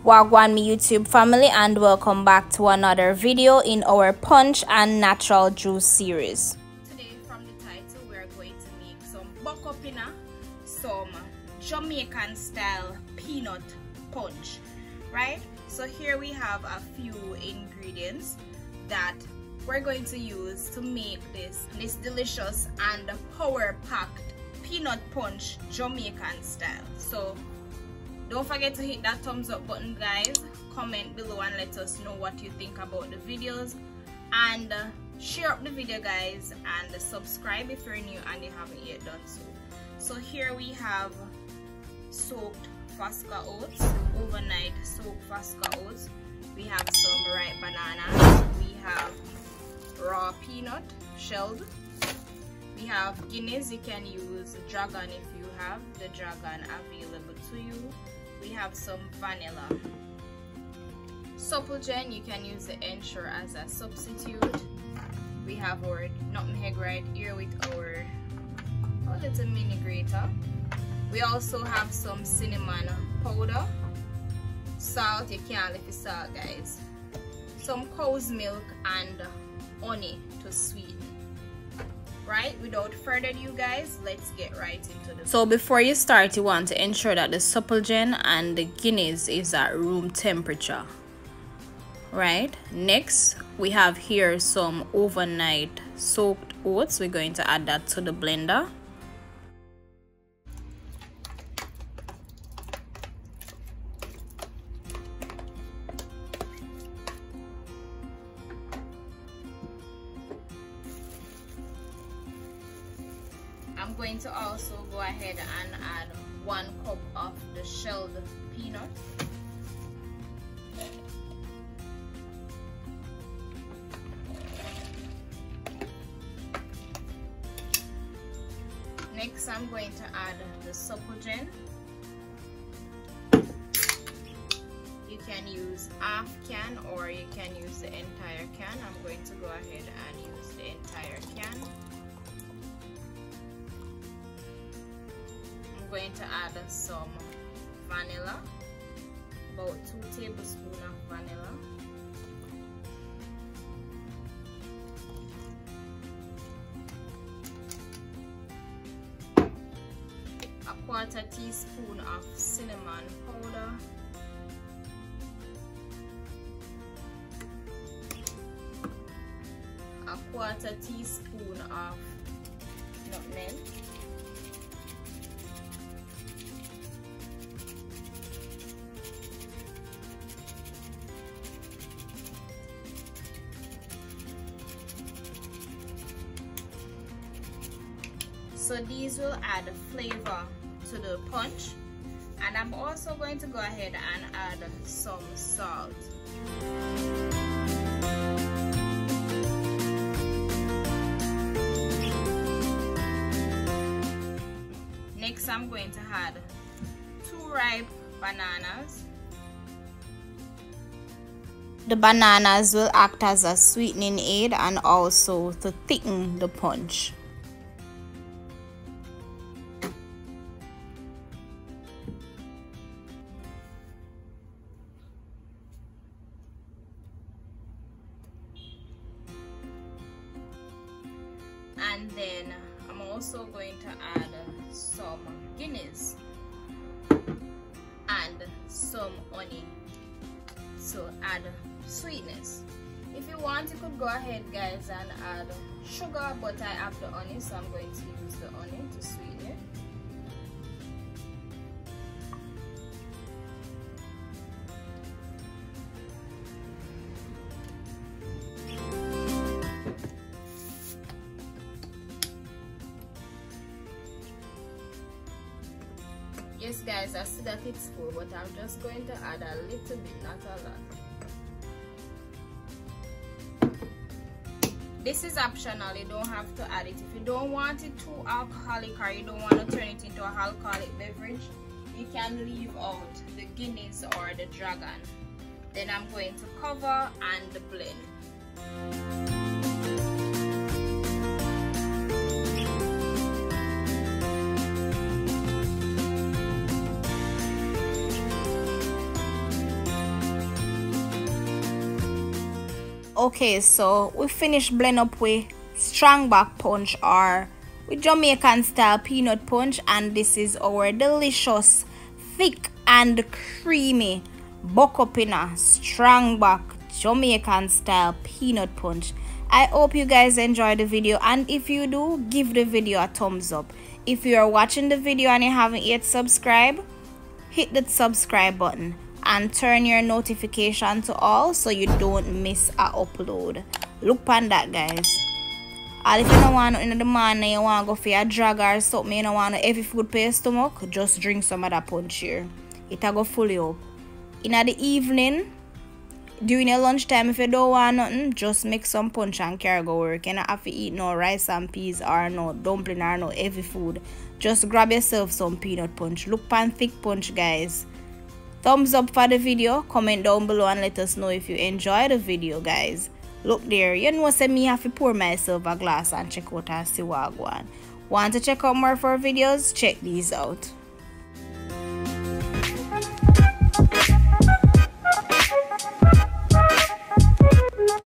Wagwan me YouTube family, and welcome back to another video in our punch and natural juice series. Today, from the title, we're going to make some bokopina, some Jamaican style peanut punch, right? So here we have a few ingredients that we're going to use to make this delicious and power packed peanut punch Jamaican style. So don't forget to hit that thumbs up button, guys. Comment below and let us know what you think about the videos, and share up the video, guys, and subscribe if you're new and you haven't yet done so. So here we have soaked Fosca oats, overnight soaked Fosca oats. We have some ripe bananas. We have raw peanut, shelled. We have Guinness. You can use dragon if you have the dragon available to you. We have some vanilla. Supplegen, you can use the Ensure as a substitute. We have our nutmeg right here with our little mini grater. We also have some cinnamon powder. Salt, you can't leave the salt, guys. Some cow's milk and honey to sweeten. Right, without further ado, guys, let's get right into the. So before you start, you want to ensure that the supplegen and the Guinness is at room temperature. Right, next we have here some overnight soaked oats. We're going to add that to the blender. I'm going to also go ahead and add 1 cup of the shelled peanut. Next, I'm going to add the supplegen. You can use half can or you can use the entire can. I'm going to go ahead and use the entire can. I'm going to add some vanilla, about 2 tablespoons of vanilla. A 1/4 teaspoon of cinnamon powder. A 1/4 teaspoon of nutmeg. So these will add flavor to the punch, and I'm also going to go ahead and add some salt. Next, I'm going to add 2 ripe bananas. The bananas will act as a sweetening aid and also to thicken the punch. And then I'm also going to add some Guinness and some honey to add sweetness. If you want, you could go ahead, guys, and add sugar, but I have the honey, so I'm going to use the honey to sweeten it. Yes, guys, I see that it's full, but I'm just going to add a little bit, not a lot. This is optional, you don't have to add it. If you don't want it too alcoholic or you don't want to turn it into an alcoholic beverage, you can leave out the Guinness or the dragon. Then I'm going to cover and blend. Okay, so we finished blend up with strong back punch or with Jamaican style peanut punch, and this is our delicious thick and creamy buck up in a strong back Jamaican style peanut punch. I hope you guys enjoy the video, and if you do, give the video a thumbs up. If you are watching the video and you haven't yet subscribed, hit the subscribe button and turn your notification to all so you don't miss a upload. Look on that, guys. And if you don't want in the morning, you want to go for a drag or something, you don't want heavy food for your stomach, just drink some of that punch here. It'll go fully up. In the evening, during your lunchtime, if you don't want nothing, just make some punch and carry go work. You don't have to eat no rice and peas or no dumpling or no heavy food. Just grab yourself some peanut punch. Look on thick punch, guys. Thumbs up for the video, comment down below and let us know if you enjoy the video, guys. Look there, you know say me have to pour myself a glass and check out and see what I want. Want to check out more for videos? Check these out.